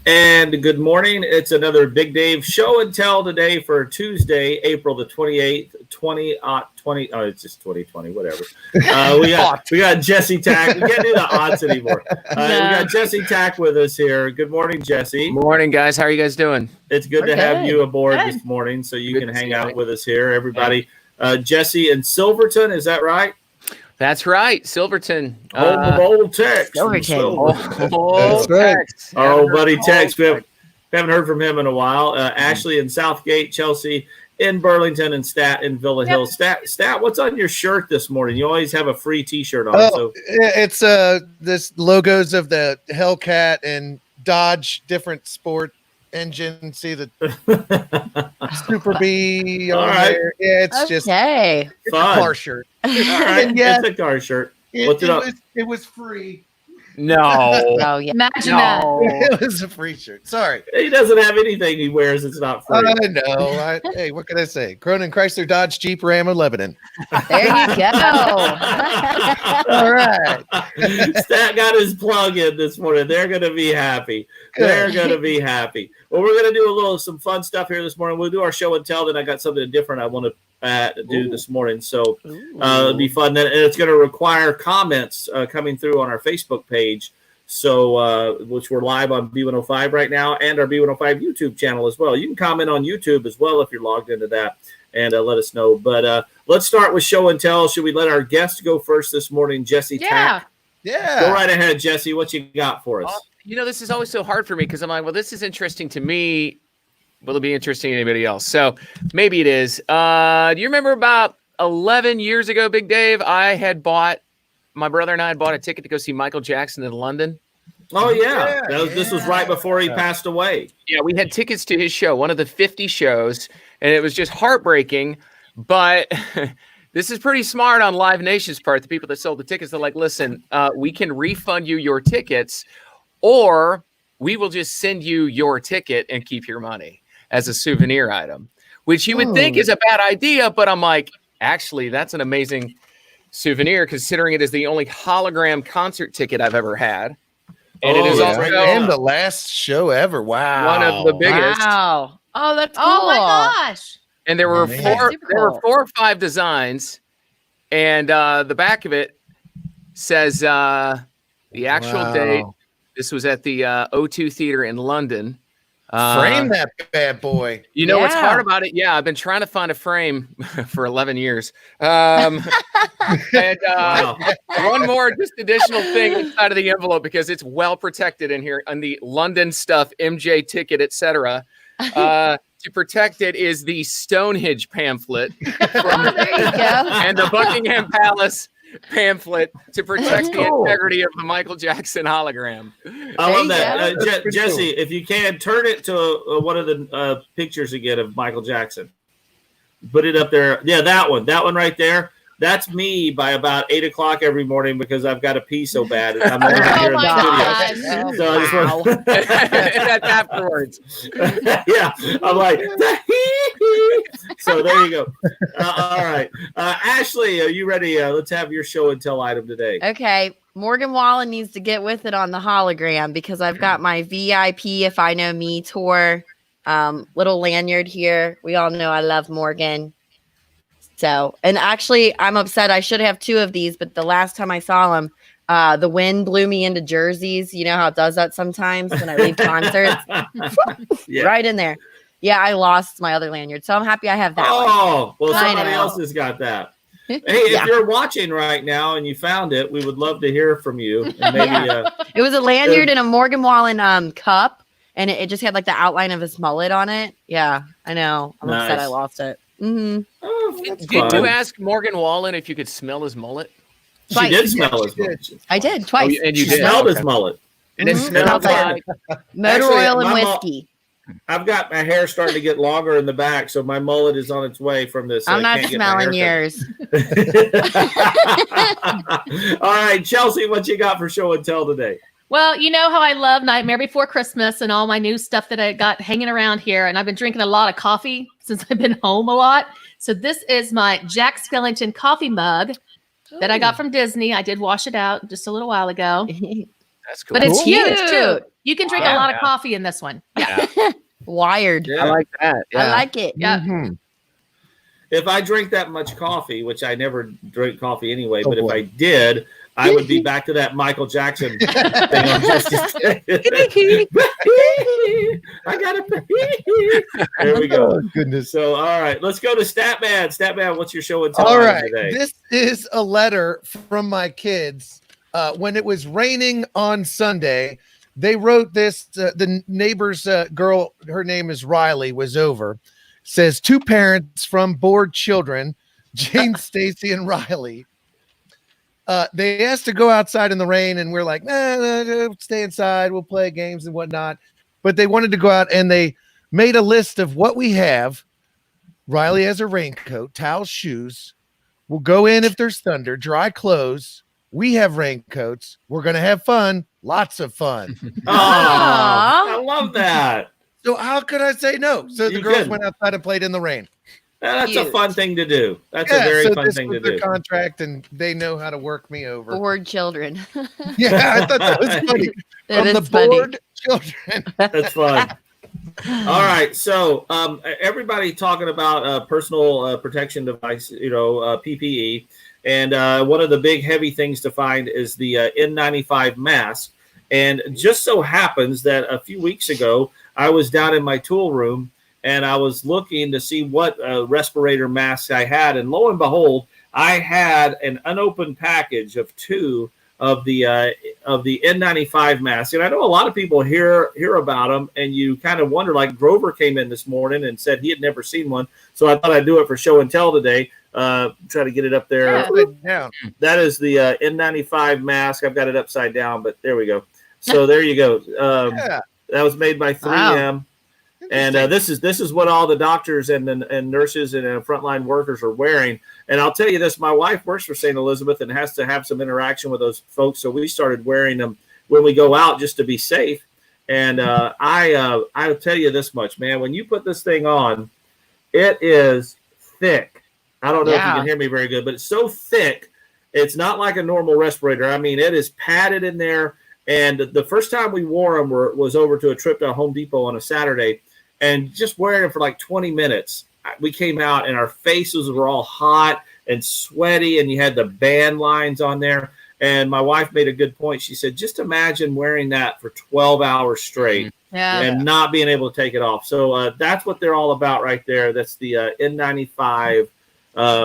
And good morning. It's another Big Dave show and tell today for Tuesday, April the 28th, 2020. Oh, it's just 2020, whatever. We got Jesse Tack. We can't do the odds anymore. We got Jesse Tack with us here. Good morning, Jesse. Morning, guys. How are you guys doing? It's good to have you aboard this morning so you can hang out with us here. Everybody, Jesse in Silverton, is that right? That's right, Silverton. Home of old Tack. Old Tack. Our old buddy Tack. We haven't heard from him in a while. Ashley in Southgate, Chelsea in Burlington, and Stat in Villa Hills. Stat, what's on your shirt this morning? You always have a free T-shirt on. So it's this logos of the Hellcat and Dodge different sport engine. See the Super B on there. Yeah, it's just it's a car shirt. All right, it's a car shirt. It was free. No. Oh, yeah. Imagine that. It was a free shirt. Sorry. He doesn't have anything he wears that's not free. I know. Hey, what can I say? Cronin, Chrysler, Dodge, Jeep, Ram, and Lebanon. There you go. All right. Stat got his plug in this morning. They're going to be happy. They're going to be happy. Well, we're going to do some fun stuff here this morning. We'll do our show and tell. Then I got something different I want to do this morning. So it'll be fun. And it's going to require comments coming through on our Facebook page. So which we're live on B105 right now and our B105 YouTube channel as well. You can comment on YouTube as well if you're logged into that and let us know. But let's start with show and tell. Should we let our guest go first this morning, Jesse Tack? Yeah. Go right ahead, Jesse. What you got for us? You know, this is always so hard for me because I'm like, well, this is interesting to me. Will it be interesting to anybody else? So maybe it is. Do you remember about 11 years ago, Big Dave, my brother and I had bought a ticket to go see Michael Jackson in London. Oh, yeah. This was right before he passed away. Yeah, we had tickets to his show, one of the 50 shows, and it was just heartbreaking. But this is pretty smart on Live Nation's part. The people that sold the tickets, they're like, listen, we can refund you your tickets, or we will just send you your ticket and keep your money as a souvenir item, which you would think is a bad idea. But I'm like, actually, that's an amazing souvenir considering it is the only hologram concert ticket I've ever had. And it is also the last show ever. Wow. One of the biggest. Wow. Oh, that's cool. Oh my gosh. And there were four or five designs, and the back of it says the actual date. This was at the O2 Theater in London. Frame that bad boy. You know what's hard about it? Yeah, I've been trying to find a frame for 11 years. And one more just additional thing inside of the envelope because it's well protected in here on the London stuff, MJ ticket, etc. To protect it is the Stonehenge pamphlet and the Buckingham Palace pamphlet to protect the integrity of the Michael Jackson hologram. I love that. Jesse, if you can, turn it to one of the pictures again of Michael Jackson. Put it up there. Yeah, that one right there. That's me by about 8 o'clock every morning because I've got to pee so bad. I'm over here in the studio. So I just want that's afterwards. Yeah, I'm like, so there you go. All right. Ashley, are you ready? Let's have your show and tell item today. Okay. Morgan Wallen needs to get with it on the hologram because I've got my VIP If I Know Me tour little lanyard here. We all know I love Morgan. So, and actually, I'm upset. I should have two of these, but the last time I saw him, the wind blew me into jerseys. You know how it does that sometimes when I leave concerts? Right in there. Yeah, I lost my other lanyard. So I'm happy I have that one. Oh, well, somebody else has got that. Hey, if you're watching right now and you found it, we would love to hear from you. And maybe it was a lanyard in a Morgan Wallen cup, and it just had like the outline of his mullet on it. Yeah, I know. I'm upset I lost it. Mm-hmm. Did you ask Morgan Wallen if you could smell his mullet? She did smell his mullet. I did twice. And you smelled his mullet. And it smelled like motor oil and whiskey. I've got my hair starting to get longer in the back, so my mullet is on its way from this. I'm not smelling yours. All right, Chelsea, what you got for show and tell today? Well, you know how I love Nightmare Before Christmas and all my new stuff that I got hanging around here. And I've been drinking a lot of coffee since I've been home a lot. So this is my Jack Skellington coffee mug that I got from Disney. I did wash it out just a little while ago. That's cool. But it's huge too. You can drink a lot of coffee in this one. Yeah. Wired. I like that. I like it. Yeah. Mhm. If I drink that much coffee, which I never drink coffee anyway, but if I did, I would be back to that Michael Jackson thing on Justice Day. I gotta. There we go. Oh, goodness. So, all right, let's go to Statman. Statman, what's your show and tell All right. today? This is a letter from my kids. When it was raining on Sunday, they wrote this. The neighbor's girl, her name is Riley, was over. Says, 2 parents from bored children, Jane, Stacy, and Riley. They asked to go outside in the rain, and we're like, nah, stay inside. We'll play games and whatnot. But they wanted to go out, and they made a list of what we have. Riley has a raincoat, towels, shoes. We'll go in if there's thunder, dry clothes. We have raincoats. We're going to have fun, lots of fun. Oh, I love that. So how could I say no? So the girls went outside and played in the rain. That's a fun thing to do. That's a very fun thing to do. Contract, and they know how to work me over. Bored children. Yeah, I thought that was funny. That From is the bored children. That's fun. All right, so everybody talking about personal protection device, PPE, and one of the big heavy things to find is the N95 mask. And just so happens that a few weeks ago, I was down in my tool room and I was looking to see what respirator masks I had. And lo and behold, I had an unopened package of 2 of the N95 masks. And I know a lot of people hear about them, and you kind of wonder, like Grover came in this morning and said he had never seen one. So I thought I'd do it for show and tell today. Try to get it up there. Yeah. That is the N95 mask. I've got it upside down, but there we go. So there you go. That was made by 3M. Wow. And this is what all the doctors and nurses and frontline workers are wearing. And I'll tell you this, my wife works for St. Elizabeth and has to have some interaction with those folks. So we started wearing them when we go out just to be safe. And I'll tell you this much, man, when you put this thing on, it is thick. I don't know if you can hear me very good, but it's so thick. It's not like a normal respirator. I mean, it is padded in there. And the first time we wore them was over to a trip to Home Depot on a Saturday, and just wearing them for like 20 minutes, we came out and our faces were all hot and sweaty, and you had the band lines on there. And my wife made a good point. She said, just imagine wearing that for 12 hours straight and not being able to take it off. So that's what they're all about right there. That's the N95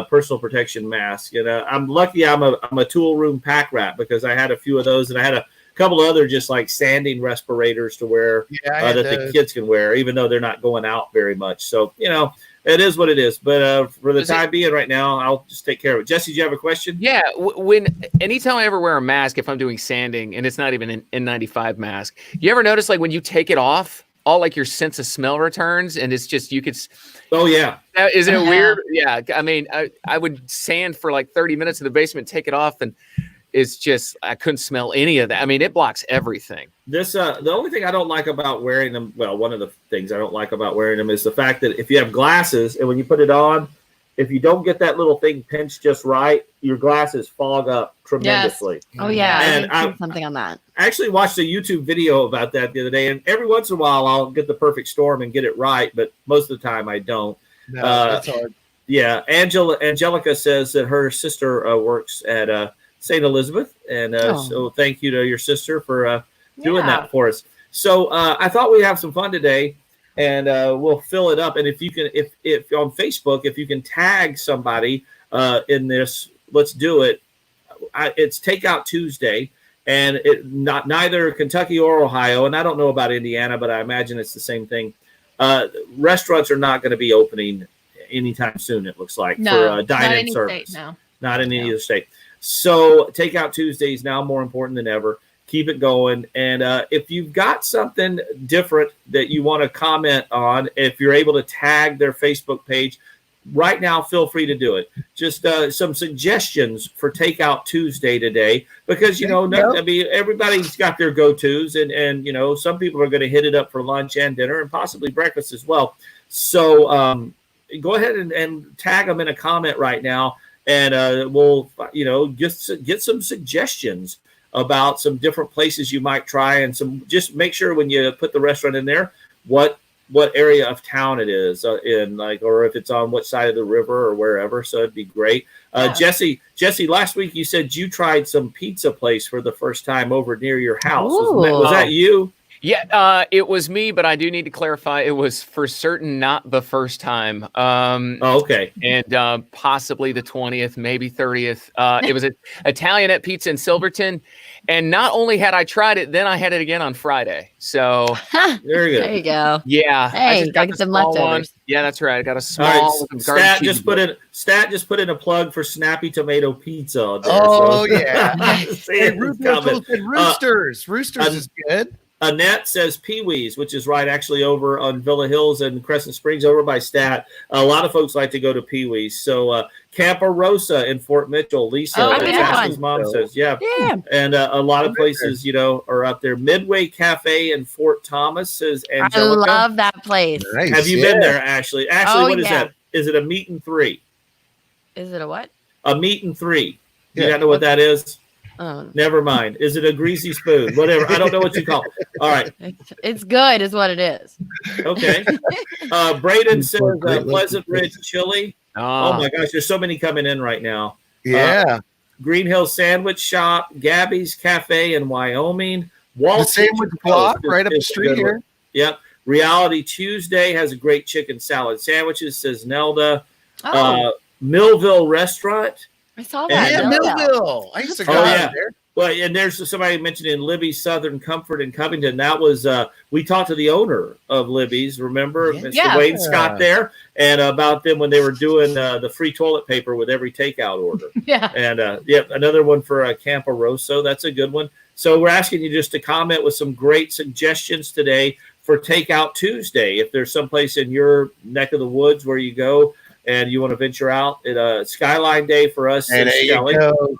personal protection mask. And I'm lucky I'm a tool room pack rat, because I had a few of those, and I had a couple of other just like sanding respirators to wear that the kids can wear, even though they're not going out very much. So, it is what it is. But for the time being right now, I'll just take care of it. Jesse, do you have a question? Yeah. Anytime I ever wear a mask, if I'm doing sanding and it's not even an N95 mask, you ever notice like when you take it off, all like your sense of smell returns, and it's just, you could. Oh yeah. Isn't it weird? Yeah. I mean, I would sand for like 30 minutes in the basement, take it off, and it's just, I couldn't smell any of that. I mean, it blocks everything. The only thing I don't like about wearing them, well, one of the things I don't like about wearing them is the fact that if you have glasses and when you put it on, if you don't get that little thing pinched just right, your glasses fog up tremendously. Yes. Oh yeah. And I something on that. I actually watched a YouTube video about that the other day, and every once in a while I'll get the perfect storm and get it right, but most of the time I don't. No, that's hard. Yeah. Angelica says that her sister works at St. Elizabeth, and so thank you to your sister for doing that for us. So I thought we'd have some fun today, and we'll fill it up. And if you can, if on Facebook, if you can tag somebody in this, let's do it. It's Takeout Tuesday, and neither Kentucky or Ohio, and I don't know about Indiana, but I imagine it's the same thing. Restaurants are not going to be opening anytime soon, it looks like, for dine-in service. Not in any other state. So Takeout Tuesday is now more important than ever. Keep it going. And if you've got something different that you want to comment on, if you're able to tag their Facebook page, right now, feel free to do it. Just some suggestions for Takeout Tuesday today, because, I mean, everybody's got their go-tos, and some people are going to hit it up for lunch and dinner and possibly breakfast as well. So go ahead and tag them in a comment right now. And we'll, get some suggestions about some different places you might try, and just make sure when you put the restaurant in there, what area of town it is in, like, or if it's on what side of the river or wherever. So it'd be great. Jesse, last week you said you tried some pizza place for the first time over near your house. Was that you? Yeah, it was me, but I do need to clarify. It was for certain not the first time. Okay. And possibly the 20th, maybe 30th. It was an Italianette pizza in Silverton. And not only had I tried it, then I had it again on Friday. So very good. There you go. Yeah. Hey, I got some leftovers. One. Yeah, that's right. I got a small. Right. Stat just put in a plug for Snappy Tomato Pizza on there. Oh, yeah. Hey, Roosters. Roosters is good. Annette says Pee-wee's, which is right actually over on Villa Hills and Crescent Springs over by Stat. A lot of folks like to go to Pee-wee's. So Campa Rosa in Fort Mitchell. Lisa, his mom says, yeah. And a lot of places, are up there. Midway Cafe in Fort Thomas, says Angelica. I love that place. Nice. Have you been there, Ashley? Ashley, what is that? Is it a meat and three? Is it a what? A meat and three. You don't know what that is? Never mind. Is it a greasy spoon? Whatever. I don't know what you call it. All right. It's good is what it is. Okay. Braden says Pleasant Ridge Chili. Oh my gosh, there's so many coming in right now. Yeah. Green Hill Sandwich Shop, Gabby's Cafe in Wyoming. The sandwich block right up the street here. Yep. Reality Tuesday has a great chicken salad sandwiches, says Nelda. Millville Restaurant. I saw that. Yeah, Millville. I used to go out there. Well, and there's somebody mentioning Libby's Southern Comfort in Covington. That was we talked to the owner of Libby's. Remember, Mr. Wayne Scott there, and about them when they were doing the free toilet paper with every takeout order. And another one for Campa Rosso. That's a good one. So we're asking you just to comment with some great suggestions today for Takeout Tuesday. If there's someplace in your neck of the woods where you go and you want to venture out, at Skyline Day for us in Skellington.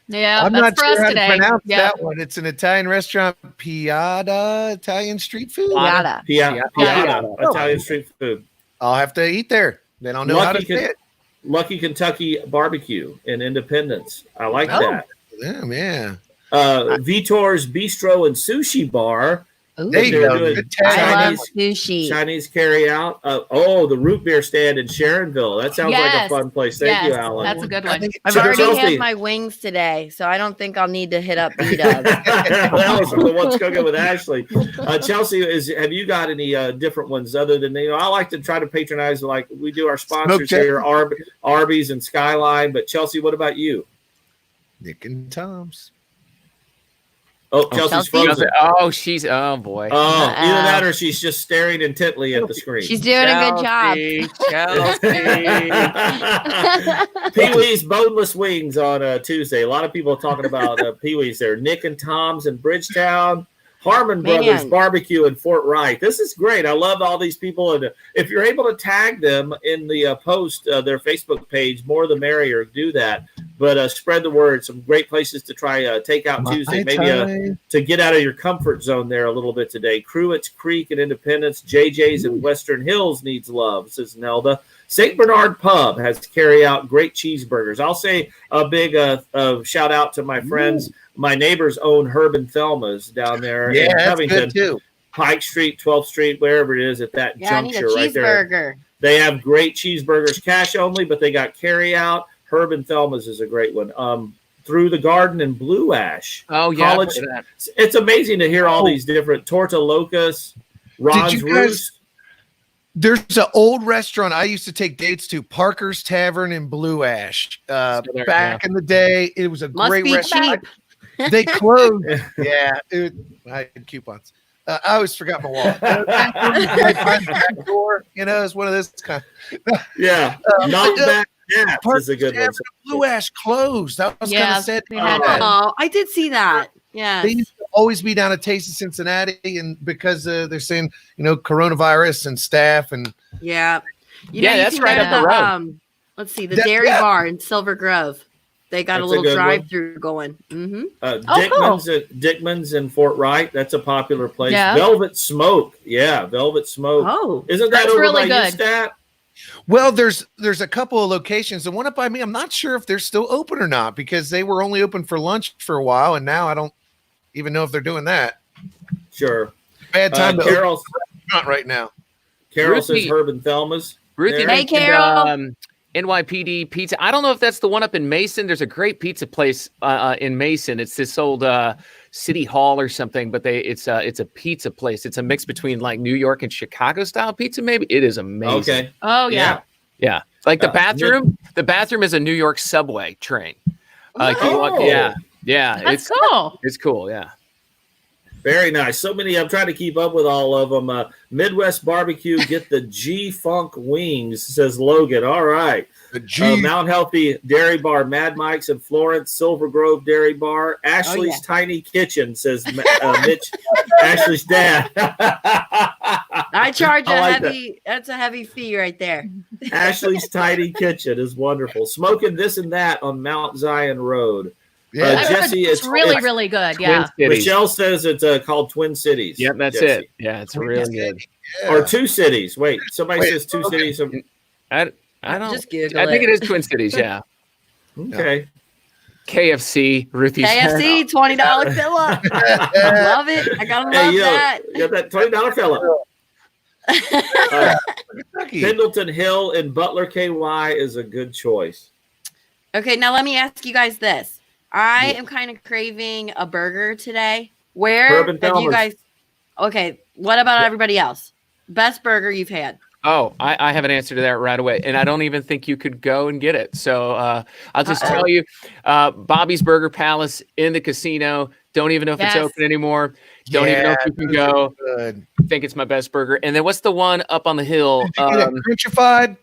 Yeah, I'm that's not for sure us how today. to pronounce that one. It's an Italian restaurant, Piada Italian street food. Piada Italian street food. I'll have to eat there. Then I'll know how to say it. Lucky Kentucky Barbecue in Independence. I like that. Yeah. Vitor's Bistro and Sushi Bar. Ooh, there you go. I love sushi. Chinese carry out. The root beer stand in Sharonville. That sounds like a fun place. Thank you, Alan. That's a good one. I've already had my wings today, so I don't think I'll need to hit up B-Dubs. That was the one's cooking with Ashley. Chelsea, have you got any different ones other than, I like to try to patronize, like we do our sponsors here, Arbys and Skyline. But Chelsea, what about you? Nick and Tom's. Oh, Chelsea's frozen. Oh boy. Oh, either that or she's just staring intently at the screen. She's doing a good job. Pee-wee's Boneless Wings on Tuesday. A lot of people talking about Pee-wee's there. Nick and Tom's in Bridgetown. Harmon Brothers Barbecue in Fort Wright. This is great. I love all these people. And if you're able to tag them in the post, their Facebook page, more the merrier. Do that. But spread the word. Some great places to try Takeout Tuesday. Maybe to get out of your comfort zone there a little bit today. Cruitt's Creek in Independence. JJ's in Western Hills needs love, says Nelda. St. Bernard Pub has carry out great cheeseburgers. I'll say a big shout out to my friends. My neighbors own Herb and Thelma's down there in Covington. Too. Pike Street, 12th Street, wherever it is at that juncture right there. They have great cheeseburgers, cash only, but they got carry out. Herb and Thelma's is a great one. Through the Garden in Blue Ash. Oh, yeah. College. It's amazing to hear all these different Torta Locas, Ron's Roost. There's an old restaurant I used to take dates to, Parker's Tavern in Blue Ash. Back in the day, it was a great restaurant. Cheap. They closed. I had coupons. I always forgot my wallet. It's one of those kind. Not back. Yeah, is a good one. Blue Ash closed. I was kind of sad. I did see that. Yeah, they used to always be down at Taste of Cincinnati, and because they're saying coronavirus and staff and that's right up the road. Let's see, the Dairy Bar in Silver Grove. They got a little drive-through going. Mm-hmm. Dickman's in Fort Wright. That's a popular place. Yeah. Velvet Smoke. Yeah, Velvet Smoke. Oh, isn't that over really by good. Stat? Well, there's a couple of locations. The one up by me, I'm not sure if they're still open or not because they were only open for lunch for a while, and now I don't even know if they're doing that. Sure. Bad time to Carol, open a restaurant right now. Carol Ruthie- says Herb and Thelma's. Ruthie There. Hey, mentioned, Carol. NYPD pizza. I don't know if that's the one up in Mason. There's a great pizza place in Mason. It's this old City Hall or something, but it's a pizza place. It's a mix between like New York and Chicago style pizza. Maybe it is amazing. Okay. Oh yeah. Yeah, like the Uh, bathroom. The bathroom is a New York subway train. If you walk- Oh. yeah, That's cool. it's cool. Yeah. Very nice. So many. I'm trying to keep up with all of them. Midwest Barbecue, get the G Funk wings, says Logan. All right. The Mount Healthy Dairy Bar, Mad Mike's in Florence, Silver Grove Dairy Bar, Ashley's Tiny Kitchen, says Mitch, Ashley's dad. I charge I a like heavy. That's a heavy fee right there. Ashley's Tiny Kitchen is wonderful. Smoking this and that on Mount Zion Road. Yeah. I've heard Jesse, it's really, really good. Yeah. Twin Cities. Michelle says it's called Twin Cities. Yep, that's Jesse. it. Yeah, it's really good. Yeah. Or Two Cities. Wait, somebody Wait, says Two okay. Cities. I don't. Just Google I think it is Twin Cities. Yeah. Okay. KFC. Ruthie's. KFC $20 fill up. Love it. I gotta love that. You got that $20 fill Kentucky. Pendleton Hill in Butler, KY is a good choice. Okay, now let me ask you guys this. I am kind of craving a burger today. Where Herb and have you Thelma's. guys? Okay, what about everybody else? Best burger you've had? Oh, I have an answer to that right away, and I don't even think you could go and get it. So I'll just tell you, Bobby's Burger Palace in the casino. Don't even know if it's Yes. open anymore. Don't even know if you can go. Good. Think it's my best burger. And then what's the one up on the hill? Did you get it crunchified?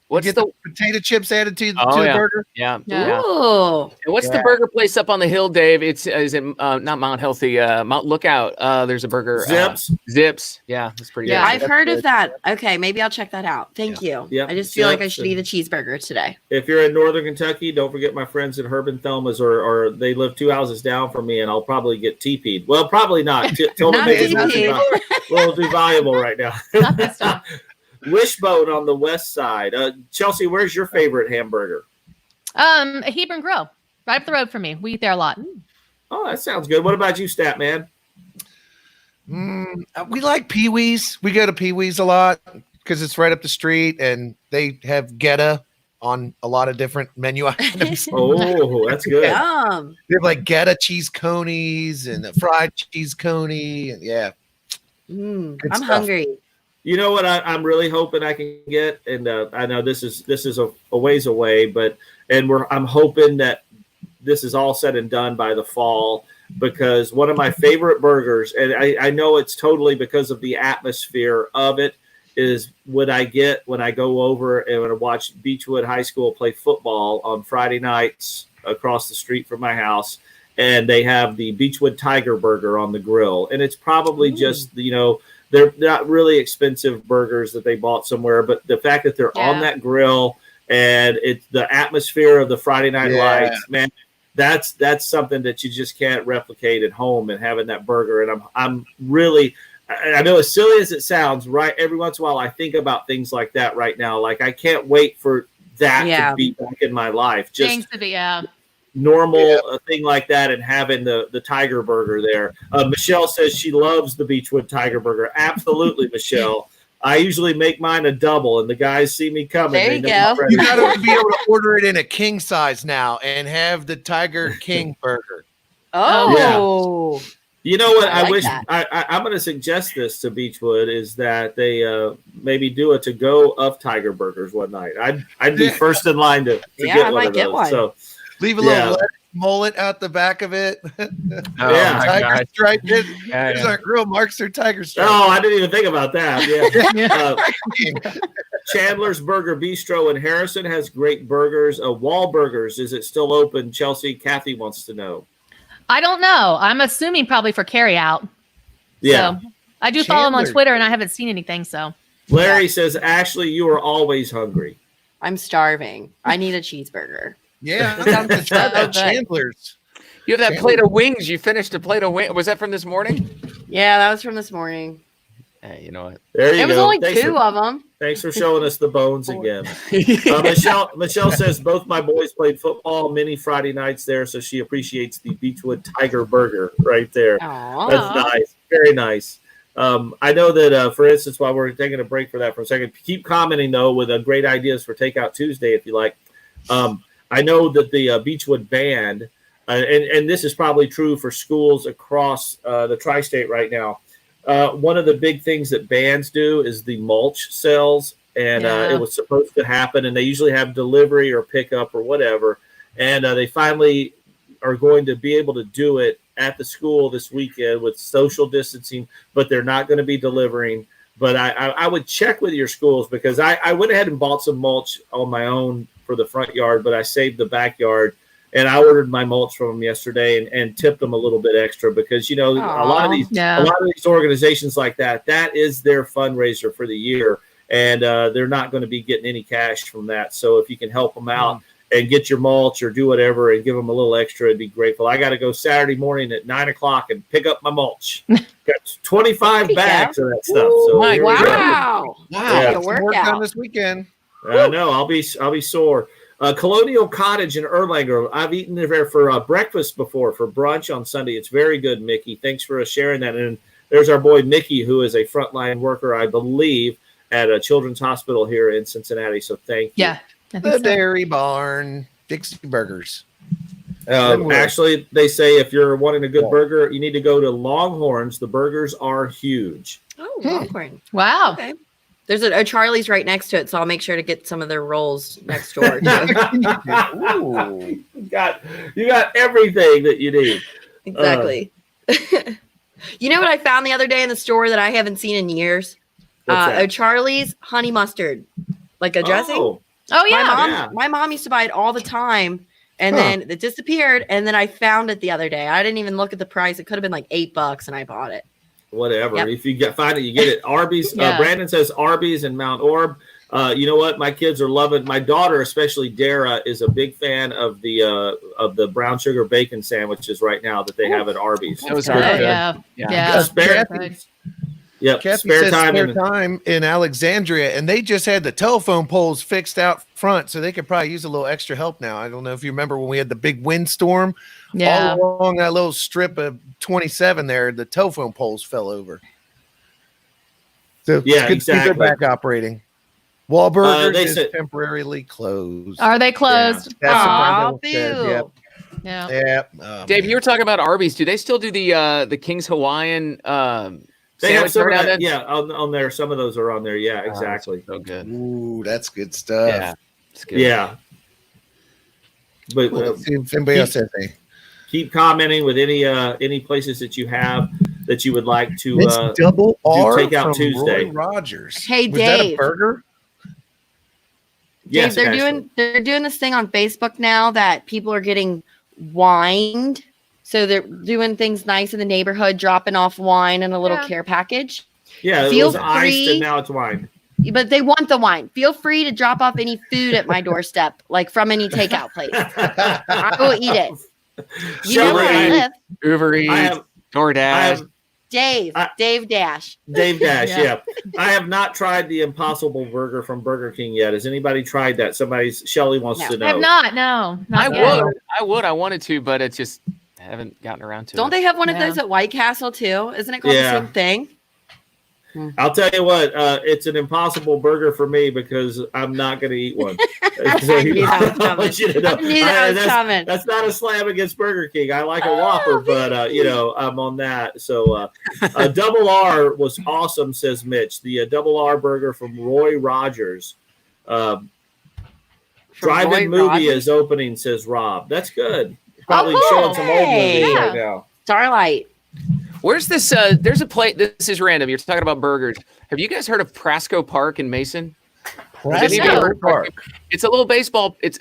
What's Get the the potato chips added to Oh, the yeah. burger? yeah? Yeah. yeah. Ooh, And what's the Yeah. burger place up on the hill, Dave? It's is it not Mount Healthy, Mount Lookout. There's a burger. Zips. Zips. Yeah, that's pretty Yeah. good. I've heard of that. Okay, maybe I'll check that out. Thank you. Yeah. I just feel like I Zips should eat a cheeseburger today. If you're in Northern Kentucky, don't forget my friends at Herb and Thelma's, or they live 2 houses down from me, and I'll probably get TP'd. Well, probably not. Till Not it's TP'd. a little too valuable right now. Not this stuff. Wishbone on the west side. Chelsea, where's your favorite hamburger? A Hebron Grill, right up the road from me. We eat there a lot. Oh, that sounds good. What about you, Statman? We like Pee Wee's. We go to Pee Wee's a lot because it's right up the street, and they have Geta on a lot of different menu items. Oh, that's good. Yum. They have like Geta cheese conies and a fried cheese coney, and yeah, Mm, Good I'm stuff. hungry. You know what I'm really hoping I can get, and I know this is a ways away, but I'm hoping that this is all said and done by the fall, because one of my favorite burgers, and I know it's totally because of the atmosphere of it, is what I get when I go over and when I watch Beechwood High School play football on Friday nights across the street from my house, and they have the Beechwood Tiger Burger on the grill, and it's probably just they're not really expensive burgers that they bought somewhere, but the fact that they're on that grill and it's the atmosphere of the Friday night lights, man, that's something that you just can't replicate at home, and having that burger. And I'm really, I know, as silly as it sounds, right? Every once in a while I think about things like that right now. Like, I can't wait for that to be back in my life. Just Things to be, normal thing like that, and having the Tiger Burger there. Michelle says she loves the Beechwood Tiger Burger. Absolutely, Michelle. I usually make mine a double, and the guys see me coming. There they you know go. I'm you ready. got to be able to order it in a king size now and have the Tiger King burger. Oh, You know what? I I like wish that. I'm going to suggest this to Beechwood, is that they maybe do a to-go of Tiger Burgers one night. I'd be first in line to Yeah, get I one might of get those. one. So Leave a Yeah. little lettuce mullet out the back of it. Oh, Yeah. my Tiger God. stripe. Yeah, There's yeah. our grill marks are tiger stripe. oh, I didn't even think about that. Yeah. Chandler's Burger Bistro in Harrison has great burgers. Wahlburgers, is it still open? Chelsea, Kathy wants to know. I don't know. I'm assuming probably for carry out. Yeah. So I do follow him on Chandler. Twitter, and I haven't seen anything. So Larry says, Ashley, you are always hungry. I'm starving. I need a cheeseburger. Yeah, That sounds it's not so that good. Chandler's. You have that plate of wings. You finished a plate of wings. Was that from this morning? Yeah, that was from this morning. Hey, you know what? There you It was go. only Thanks two for- of them. Thanks for showing us the bones again. Michelle says both my boys played football many Friday nights there, so she appreciates the Beechwood Tiger Burger right there. Aww. That's nice. Very nice. I know that, for instance, while we're taking a break for that for a second, keep commenting, though, with great ideas for Takeout Tuesday, if you like. I know that the Beechwood Band, and this is probably true for schools across the tri-state right now, one of the big things that bands do is the mulch sales, and it was supposed to happen, and they usually have delivery or pickup or whatever, and they finally are going to be able to do it at the school this weekend with social distancing, but they're not going to be delivering. But I would check with your schools, because I went ahead and bought some mulch on my own for the front yard, but I saved the backyard. And I ordered my mulch from them yesterday and tipped them a little bit extra, because, a lot of these organizations like that is their fundraiser for the year, and they're not going to be getting any cash from that. So if you can help them out and get your mulch or do whatever and give them a little extra, it'd be grateful. I got to go Saturday morning at 9:00 and pick up my mulch. Got 25 bags of that stuff. So Wow. Yeah. Work done this weekend. I know. I'll be sore. Colonial Cottage in Erlanger. I've eaten there for breakfast before, for brunch on Sunday. It's very good, Mickey. Thanks for sharing that. And there's our boy Mickey, who is a frontline worker, I believe, at a children's hospital here in Cincinnati. So thank you. Yeah. The Dairy Barn, Dixie Burgers. Actually, they say if you're wanting a good burger, you need to go to Longhorns. The burgers are huge. Oh, Longhorn. Wow. Okay. There's a Charlie's right next to it, so I'll make sure to get some of their rolls next door. Ooh. You got everything that you need. Exactly. You know what I found the other day in the store that I haven't seen in years? A Charlie's honey mustard, like a dressing. Oh yeah. My mom used to buy it all the time, and then it disappeared. And then I found it the other day. I didn't even look at the price. It could have been like $8, and I bought it. Whatever. Yep. If you find it, you get it. Arby's. Yeah. Brandon says Arby's in Mount Orb. You know what? My kids are loving. My daughter, especially Dara, is a big fan of the brown sugar bacon sandwiches right now that they have at Arby's. That was Oh, good. yeah. Spare time in Alexandria, and they just had the telephone poles fixed out front, so they could probably use a little extra help now. I don't know if you remember when we had the big windstorm. Yeah. All along that little strip of 27 there, the telephone poles fell over. So it's good to see they're back operating. Wahlburgers is temporarily closed. Are they closed? Yeah. Aw, boo. Yeah. Dave, you were talking about Arby's. Do they still do the King's Hawaiian They have some of that, then? on there. Some of those are on there. Yeah, exactly. So good. Ooh, that's good stuff. Yeah. It's good. Yeah. But Let's see if anybody else has anything. keep commenting with any places that you have that you would like to It's double R Takeout from Tuesday. Roy Rogers. Hey, Was that a Dave. burger? Yes, Dave, Ashley. they're doing this thing on Facebook now that people are getting wined. So they're doing things nice in the neighborhood, dropping off wine in a little care package. Yeah, it Feel was iced free- and now it's wine. But they want the wine. Feel free to drop off any food at my doorstep, like from any takeout place. I will eat it. You know where I live. Uber Eats, DoorDash. Dave Dash. Dave Dash, Yeah. yeah. I have not tried the Impossible Burger from Burger King yet. Has anybody tried that? Shelly wants No. to know. I have not. No. I Not yet. would. I wanted to, but it's just I haven't gotten around to it. Don't they have one of Yeah. those at White Castle too? Isn't it called Yeah. the same thing? I'll tell you what, it's an impossible burger for me because I'm not going to eat one. I knew that was I want you to know. I knew that was coming. That's not a slam against Burger King. I like a Whopper, but I'm on that. So Double R was awesome, says Mitch. The Double R burger from Roy Rogers. Drive-in movie is opening, says Rob. That's good. Probably showing some old movies right now. Starlight. Where's this? There's a place. This is random. You're talking about burgers. Have you guys heard of Prasco Park in Mason? Prasco Park. It's a little baseball. It's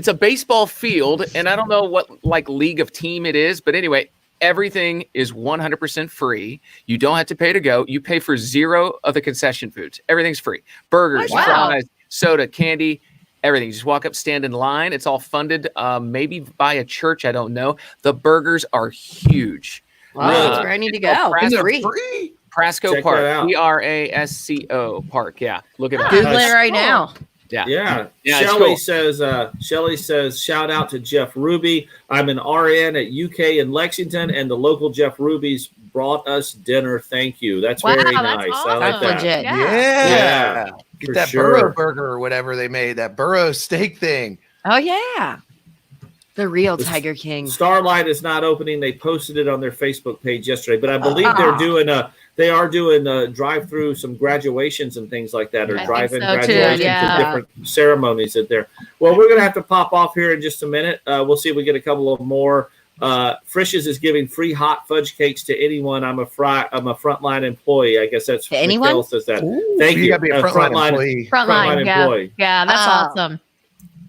a baseball field, and I don't know what league of team it is, but anyway, everything is 100% free. You don't have to pay to go. You pay for zero of the concession foods. Everything's free. Burgers, fries, soda, candy. Everything. You just walk up, stand in line. It's all funded, maybe by a church. I don't know. The burgers are huge. Wow, that's where I need to go. Prasco- It's free. Prasco Check Park. that out. Prasco Park. Yeah, look it up. Google it right now. Yeah. Shelly it's says, shout out to Jeff Ruby. I'm an RN at UK in Lexington, and the local Jeff Ruby's brought us dinner. Thank you. That's Wow, very that's nice. I awesome. like that. Legit. Yeah. Get for that sure. burro burger or whatever they made, that burro steak thing. Oh yeah, the real The Tiger King. Starlight is not opening. They posted it on their Facebook page yesterday, but I believe they are doing drive-through some graduations and things like that, or I think drive-in so, too, graduations yeah. and different ceremonies that there. Well, we're gonna have to pop off here in just a minute. We'll see if we get a couple of more. Frisch's is giving free hot fudge cakes to anyone. I'm a frontline employee. I guess that's To anyone? Mikel says that. Ooh, Thank you. gotta be a frontline employee. Frontline, yeah. employee. Yeah, that's Oh. awesome.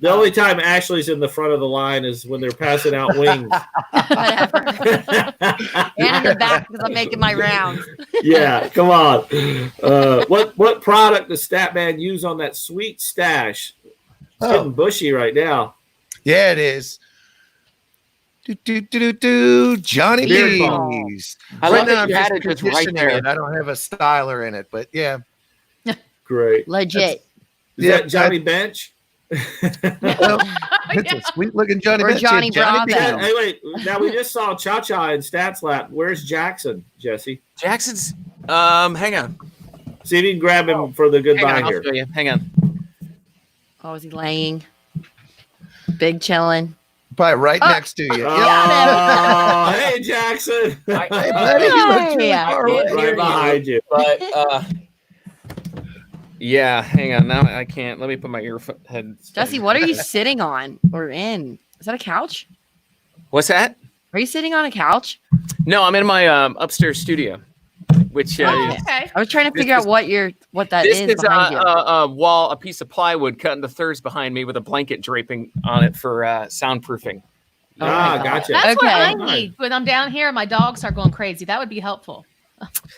The only time Ashley's in the front of the line is when they're passing out wings. Whatever. And in the back because I'm making my rounds. Yeah, come on. What product does Statman use on that sweet stash? It's getting bushy right now. Yeah, it is. Johnny Beard balm. B's. I love that I'm you had it just right conditioning there. it. I don't have a styler in it, but yeah. Great. Legit. Is Yeah, that Johnny Bench? Well, it's a sweet looking Johnny Or Bench. Johnny Bravo. B. Yeah, hey, wait. Now we just saw Cha-Cha in Stats Lab. Where's Jackson, Jesse? Jackson's. Hang on. See if you can grab him for the Hang goodbye on. I'll here. show you. Hang on. Oh, is he laying? Big chilling. Probably right next to you. Oh, hey, Jackson. Hey, buddy, you look really Yeah. far away. Right behind you. But yeah, hang on. Now I can't. Let me put my head. Jesse, what are you sitting on or in? Is that a couch? What's that? Are you sitting on a couch? No, I'm in my upstairs studio, which Oh, is okay. I was trying to This figure is- out what that this is is behind you. a piece of plywood cut into thirds behind me with a blanket draping on it for soundproofing. Oh my God. Gotcha. That's what I Okay. need when I'm down here and my dogs start going crazy. That would be helpful.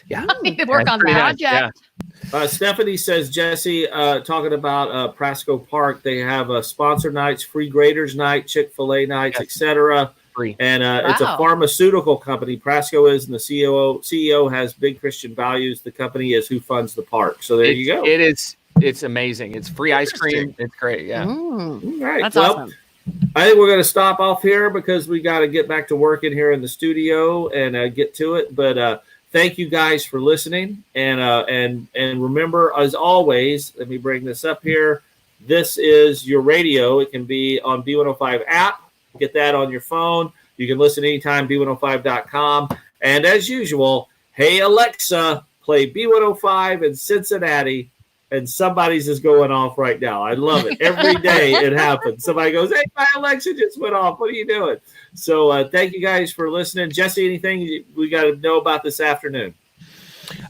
Yeah. I need to work That's on pretty that. nice, yeah. Stephanie says, Jesse, talking about Prasco Park, they have sponsor nights, free graders night, Chick-fil-A nights, Yes. etc. Free. And it's a Wow. pharmaceutical company. Prasco is, and the CEO has big Christian values. The company is who funds the park. So there you go. It's amazing. It's free ice cream. It's great. Yeah. Mm, All right. that's Well, awesome. I think we're going to stop off here because we got to get back to work in here in the studio and get to it. But thank you guys for listening. And remember, as always, let me bring this up here. This is your radio. It can be on B105 app. Get that on your phone. You can listen anytime, B105.com. And as usual, hey, Alexa, play B105 in Cincinnati. And somebody's is going off right now. I love it. Every day it happens. Somebody goes, hey, my Alexa just went off. What are you doing? So thank you guys for listening. Jesse, anything we got to know about this afternoon?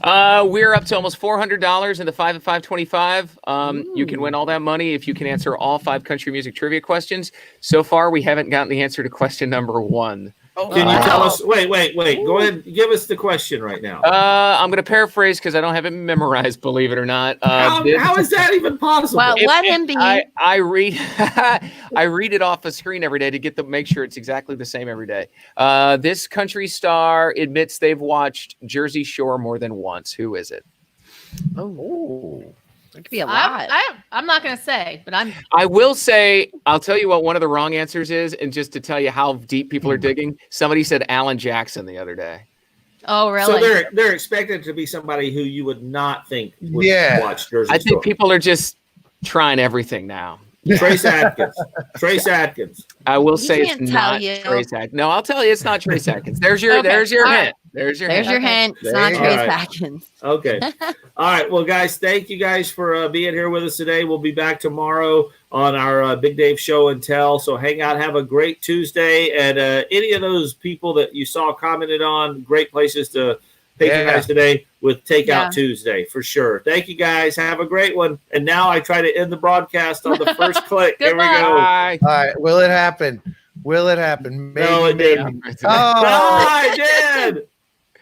We're up to almost $400 in the 5 and 525. You can win all that money if you can answer all 5 country music trivia questions. So far, we haven't gotten the answer to question number 1. Can you tell us? Wait. Go ahead. Give us the question right now. I'm going to paraphrase because I don't have it memorized, believe it or not. How is that even possible? Well, let him be. I read I read it off a screen every day to make sure it's exactly the same every day. This country star admits they've watched Jersey Shore more than once. Who is it? Oh, It could be a lot. I'm not going to say, but I will say, I'll tell you what one of the wrong answers is, and just to tell you how deep people are digging, somebody said Alan Jackson the other day. Oh, So really? they're expected to be somebody who you would not think would Yeah. watch Jersey I Shore. think people are just trying everything now. Trace Adkins. Trace Adkins. I will He say can't it's tell not you. Trace Atkins. No, I'll tell you it's not Trace Atkins. There's your Okay. there's your All hint. right. There's your There's hint. your hint. It's There not you Trace go. Atkins. Okay. All right. Well, guys, thank you guys for being here with us today. We'll be back tomorrow on our Big Dave Show and Tell. So hang out. Have a great Tuesday. And any of those people that you saw commented on, great places to patronize today with Takeout Yeah. Tuesday for sure. Thank you guys. Have a great one. And now I try to end the broadcast on the first click. Good Here we luck. go. Bye. all right. Will it happen? Will it happen? Maybe, No, it maybe. didn't. Oh, I did.